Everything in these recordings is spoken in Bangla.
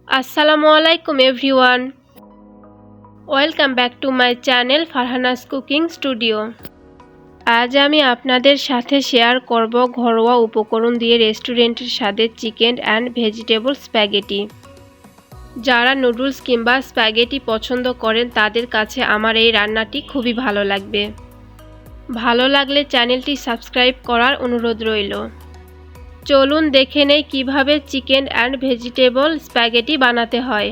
আসসালামু আলাইকুম everyone, welcome back to my channel Farhana's cooking studio. আজ আমি আপনাদের সাথে শেয়ার করব ঘরোয়া উপকরণ দিয়ে রেস্টুরেন্টের স্বাদের চিকেন অ্যান্ড ভেজিটেবল স্প্যাগেটি। যারা নুডলস কিংবা স্প্যাগেটি পছন্দ করেন তাদের কাছে আমার এই রান্নাটি খুবই ভালো লাগবে। ভালো লাগলে চ্যানেলটি সাবস্ক্রাইব করার অনুরোধ রইল। চলুন দেখে নেই কিভাবে চিকেন অ্যান্ড ভেজিটেবল স্প্যাগেটি বানাতে হয়।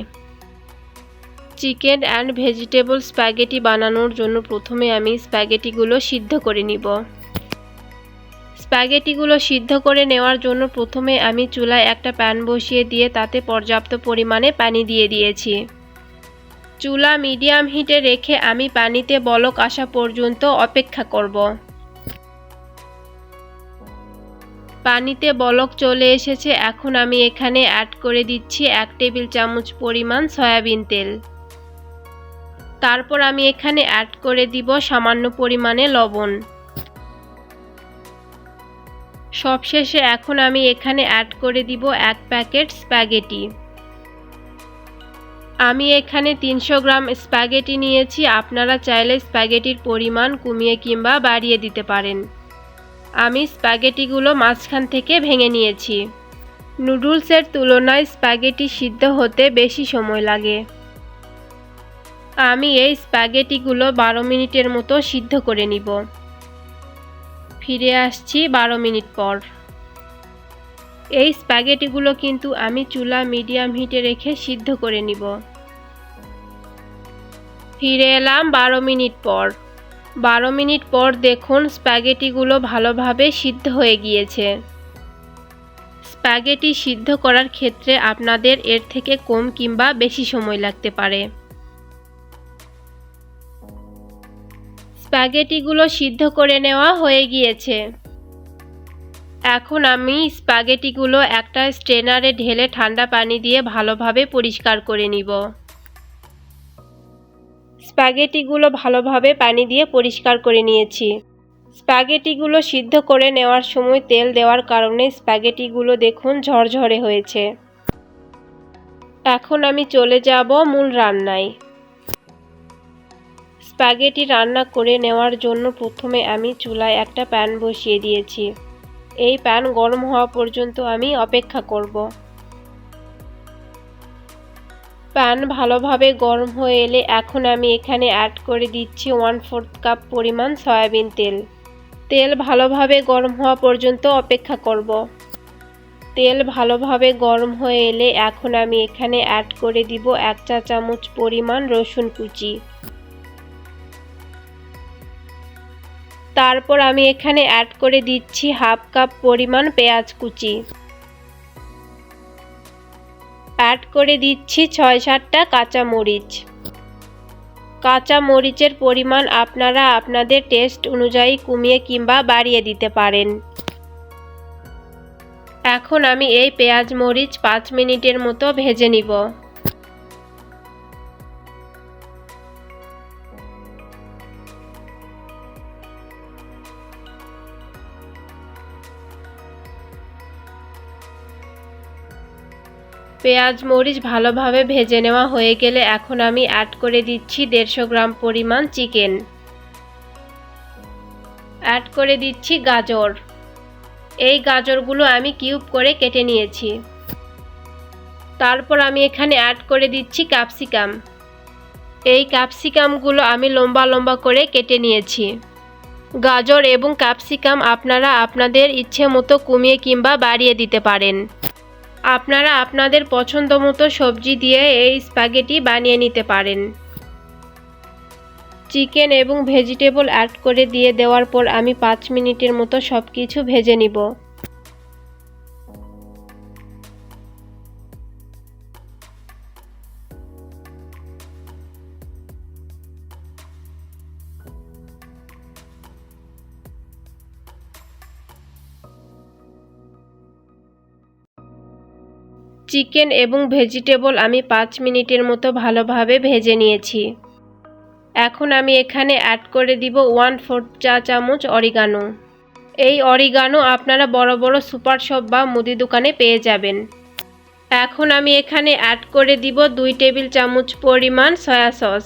চিকেন অ্যান্ড ভেজিটেবল স্প্যাগেটি বানানোর জন্য প্রথমে আমি স্প্যাগেটিগুলো সিদ্ধ করে নিব। স্প্যাগেটিগুলো সিদ্ধ করে নেওয়ার জন্য প্রথমে আমি চুলায় একটা প্যান বসিয়ে দিয়ে তাতে পর্যাপ্ত পরিমাণে পানি দিয়ে দিয়েছি। চুলা মিডিয়াম হিটে রেখে আমি পানিতে বলক আসা পর্যন্ত অপেক্ষা করব। পানিতে বলক চলে এসেছে, এখন আমি এখানে অ্যাড করে দিচ্ছি 1 টেবিল চামচ পরিমাণ সয়াবিন তেল। তারপর আমি এখানে অ্যাড করে দিব সামান্য পরিমাণে লবণ। সবশেষে এখন আমি এখানে অ্যাড করে দিব 1 প্যাকেট স্প্যাগেটি। আমি এখানে 300 গ্রাম স্প্যাগেটি নিয়েছি, আপনারা চাইলে স্প্যাগেটির পরিমাণ কমিয়ে কিংবা বাড়িয়ে দিতে পারেন। আমি স্প্যাগেটিগুলো মাঝখান থেকে ভেঙে নিয়েছি। নুডলসের তুলনায় স্প্যাগেটি সিদ্ধ হতে বেশি সময় লাগে। আমি এই স্প্যাগেটিগুলো 12 মিনিটের মতো সিদ্ধ করে নিব। ফিরে আসছি 12 মিনিট পর। এই স্প্যাগেটিগুলো কিন্তু আমি চুলা মিডিয়াম হিটে রেখে সিদ্ধ করে নিব। ফিরে এলাম 12 মিনিট পর। 12 মিনিট পর দেখুন স্প্যাগেটিগুলো ভালোভাবে সিদ্ধ হয়ে গিয়েছে। স্প্যাগেটি সিদ্ধ করার ক্ষেত্রে আপনাদের এর থেকে কম কিংবা বেশি সময় লাগতে পারে। স্প্যাগেটিগুলো সিদ্ধ করে নেওয়া হয়ে গিয়েছে। এখন আমি স্প্যাগেটিগুলো একটা স্ট্রেনারে ঢেলে ঠান্ডা পানি দিয়ে ভালোভাবে পরিষ্কার করে নিব। স্প্যাগেটিগুলো ভালোভাবে পানি দিয়ে পরিষ্কার করে নিয়েছি। স্প্যাগেটিগুলো সিদ্ধ করে নেওয়ার সময় তেল দেওয়ার কারণে স্প্যাগেটিগুলো দেখুন ঝরঝরে হয়েছে। এখন আমি চলে যাব মূল রান্নায়। স্প্যাগেটি রান্না করে নেওয়ার জন্য প্রথমে আমি চুলায় একটা প্যান বসিয়ে দিয়েছি। এই প্যান গরম হওয়া পর্যন্ত আমি অপেক্ষা করব। প্যান ভালোভাবে গরম হয়ে এলে এখন আমি এখানে অ্যাড করে দিচ্ছি 1/4 কাপ পরিমাণ সয়াবিন তেল। তেল ভালোভাবে গরম হওয়া পর্যন্ত অপেক্ষা করব। তেল ভালোভাবে গরম হয়ে এলে এখন আমি এখানে অ্যাড করে দিব 1 চা চামচ পরিমাণ রসুন কুচি। তারপর আমি এখানে অ্যাড করে দিচ্ছি 1/2 কাপ পরিমাণ পেঁয়াজ কুচি। অ্যাড করে দিচ্ছি 6-7টা কাঁচা মরিচ। কাঁচা মরিচের পরিমাণ আপনারা আপনাদের টেস্ট অনুযায়ী কমিয়ে কিংবা বাড়িয়ে দিতে পারেন। এখন আমি এই পেঁয়াজ মরিচ 5 মিনিটের মতো ভেজে নিব। পেঁয়াজ মরিচ ভালোভাবে ভেজে নেওয়া হয়ে গেলে এখন আমি অ্যাড করে দিচ্ছি 150 গ্রাম পরিমাণ চিকেন। অ্যাড করে দিচ্ছি গাজর। এই গাজরগুলো আমি কিউব করে কেটে নিয়েছি। তারপর আমি এখানে অ্যাড করে দিচ্ছি ক্যাপসিকাম। এই ক্যাপসিকামগুলো আমি লম্বা লম্বা করে কেটে নিয়েছি। গাজর এবং ক্যাপসিকাম আপনারা আপনাদের ইচ্ছে মতো কমিয়ে কিংবা বাড়িয়ে দিতে পারেন। আপনারা আপনাদের পছন্দ মতো সবজি দিয়ে এই স্প্যাগেটি বানিয়ে নিতে পারেন। চিকেন এবং ভেজিটেবল অ্যাড করে দিয়ে দেওয়ার পর আমি 5 মিনিটের মতো সব কিছু ভেজে নিব। চিকেন এবং ভেজিটেবল আমি 5 মিনিটের মতো ভালোভাবে ভেজে নিয়েছি। এখন আমি এখানে অ্যাড করে দিব 1/4 চা চামচ অরিগানো। এই অরিগানো আপনারা বড় বড় সুপার শপ বা মুদি দোকানে পেয়ে যাবেন। এখন আমি এখানে অ্যাড করে দিব 2 টেবিল চামচ পরিমাণ সয়া সস।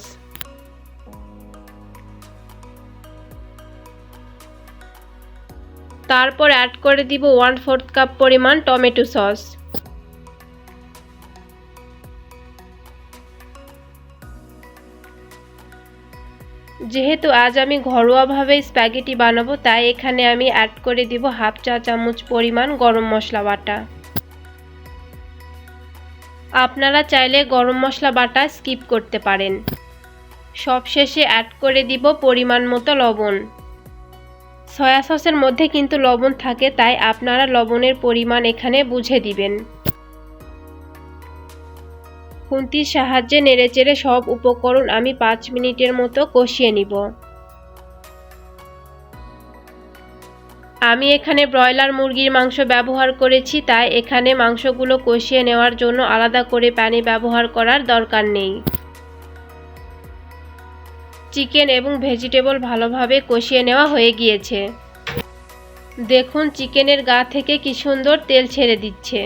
তারপর অ্যাড করে দিব 1/4 কাপ পরিমাণ টমেটো সস। যেহেতু আজ আমি ঘরোয়াভাবে স্প্যাগেটি বানাবো, তাই এখানে আমি অ্যাড করে দিব 1/2 চা চামচ পরিমাণ গরম মশলা বাটা। আপনারা চাইলে গরম মশলা বাটা স্কিপ করতে পারেন। সবশেষে অ্যাড করে দিব পরিমাণ মতো লবণ। সয়া সসের মধ্যে কিন্তু লবণ থাকে, তাই আপনারা লবণের পরিমাণ এখানে বুঝে দিবেন। খুন্তির সাহায্যে নেড়েচেড়ে সব উপকরণ আমি 5 মিনিটের মতো কষিয়ে নিব। আমি এখানে ব্রয়লার মুরগির মাংস ব্যবহার করেছি, তাই এখানে মাংসগুলো কষিয়ে নেওয়ার জন্য আলাদা করে পানি ব্যবহার করার দরকার নেই। চিকেন এবং ভেজিটেবল ভালোভাবে কষিয়ে নেওয়া হয়ে গিয়েছে। দেখুন চিকেনের গা থেকে কি সুন্দর তেল ছেড়ে দিচ্ছে।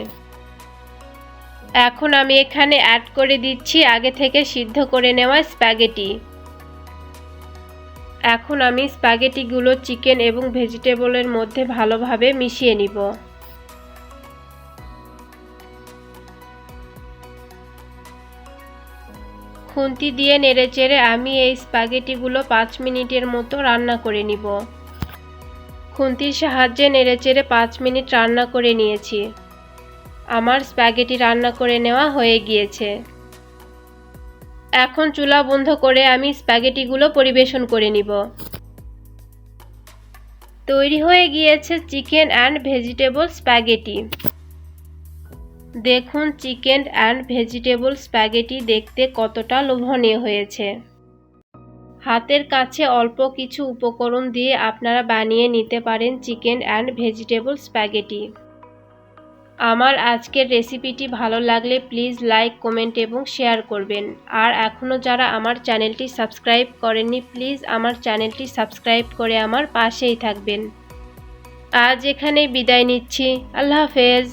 এখন আমি এখানে অ্যাড করে দিচ্ছি আগে থেকে সিদ্ধ করে নেওয়া স্প্যাগেটি। এখন আমি স্প্যাগেটিগুলো চিকেন এবং ভেজিটেবলের মধ্যে ভালোভাবে মিশিয়ে নিব। খুন্তি দিয়ে নেড়েচেড়ে আমি এই স্প্যাগেটিগুলো 5 মিনিটের মতো রান্না করে নিব। খুন্তির সাহায্যে নেড়েচেড়ে 5 মিনিট রান্না করে নিয়েছি। আমার স্প্যাগেটি রান্না করে নেওয়া হয়ে গিয়েছে। এখন চুলা বন্ধ করে আমি স্প্যাগেটিগুলো পরিবেশন করে নিব। তৈরি হয়ে গিয়েছে চিকেন অ্যান্ড ভেজিটেবল স্প্যাগেটি। দেখুন চিকেন অ্যান্ড ভেজিটেবল স্প্যাগেটি দেখতে কতটা লোভনীয় হয়েছে। হাতের কাছে অল্প কিছু উপকরণ দিয়ে আপনারা বানিয়ে নিতে পারেন চিকেন অ্যান্ড ভেজিটেবল স্প্যাগেটি। আমার আজকের রেসিপিটি ভালো লাগলে প্লিজ লাইক, কমেন্ট এবং শেয়ার করবেন। আর এখনও যারা আমার চ্যানেলটি সাবস্ক্রাইব করেননি, প্লিজ আমার চ্যানেলটি সাবস্ক্রাইব করে আমার পাশেই থাকবেন। আজ এখানেই বিদায় নিচ্ছি। আল্লাহ হাফেজ।